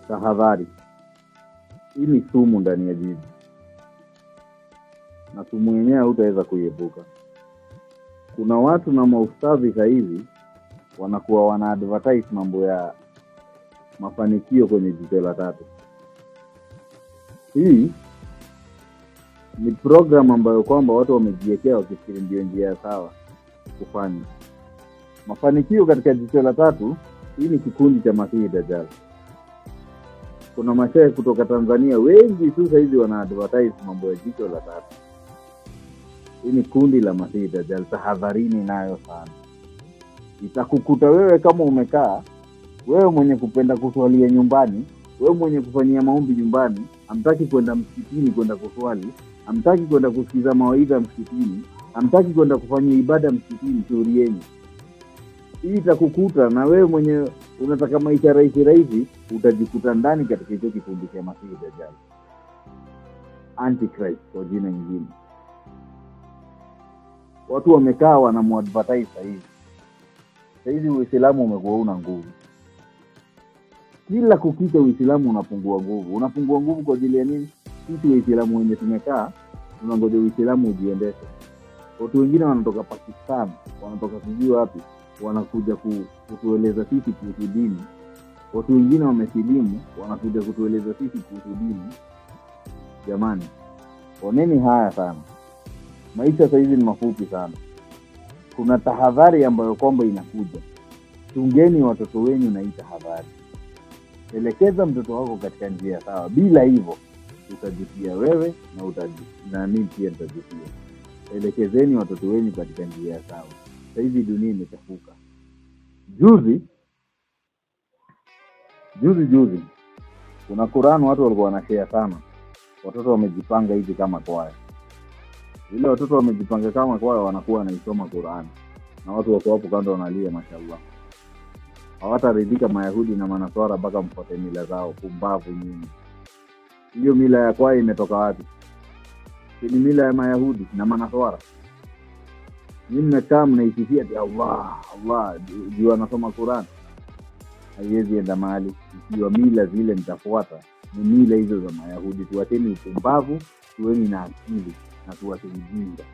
Tahadhari. Hii ni sumu ndani ya jiji. Na sumu yenyewe hutaweza kuiepuka. Kuna watu na maustadhi hivi wanakuwa wana advertise mambo ya mafanikio kwenye jicho la tatu. Hii ni program ambayo kwamba watu wamejiwekea wakifikiri ndio njia sawa kufanya. Mafanikio katika jicho la tatu, hii ni kikundi cha Masihi Dajjal. Kuna mashaikh kutoka Tanzania wengi tu hizi wana advertise mambo ya jicho la tatu. Hii ni kundi la Masihi Dajjal, tahadharini nayo sana. Itakukuta wewe kama umekaa, wewe mwenye kupenda kuswalia nyumbani, wewe mwenye kufanyia maombi nyumbani, hamtaki kwenda msikitini kwenda kuswali, hamtaki kwenda kusikiza mawaidha msikitini, hamtaki kwenda kufanya ibada msikitini, shauri yenu. Hii itakukuta na wewe mwenye unataka maisha rahisi, utajikuta ndani katika hicho kikundi cha Masihi Dajjal. Antichrist kwa jina nyingine. Watu wamekaa wanamuadvertise hivi. Hizi Uislamu umekuwa una nguvu. Kila kukicha Uislamu unapungua nguvu. Unapungua nguvu kwa ajili ya nini? Sisi Waislamu wenye tumekaa tunangoja Uislamu ujiendeshe. Watu wengine wanatoka Pakistan, wanatoka sijui wapi, wanakuja kutueleza sisi kuhusu dini. Watu wengine wamesilimu, wanakuja kutueleza sisi kuhusu dini. Jamani, oneni haya sana. Maisha sasa hivi ni mafupi sana. Kuna tahadhari ambayo kwamba inakuja. Chungeni watoto wenu na hii tahadhari. Elekeza mtoto wako katika njia sawa. Bila hivyo utajutia wewe na mimi pia nitajutia. Elekezeni watoto wenu katika njia sawa. Sasa hivi dunia imechafuka. Juzi kuna Qur'an watu walikuwa wanashare sana. Watoto wamejipanga hivi kama kwaya. Wale watoto wamejipanga kama kwaya wanakuwa wanaisoma Qur'an. Na watu wako hapo kando wanalia mashallah. Hawataridhika Mayahudi na Manaswara mpaka mfuate mila zao, pumbavu nyinyi. Hiyo mila ya kwaya imetoka wapi? Ni mila ya Mayahudi na Manaswara. Nyinyi mmekaa mnaisifia ati Allah juu anasoma Qur'an. Haiwezi enda mahali. Ikiwa mila zile mtafuata ni mila hizo za Mayahudi. Tuacheni upumbavu, tuweni na akili na tuwacheni jinga.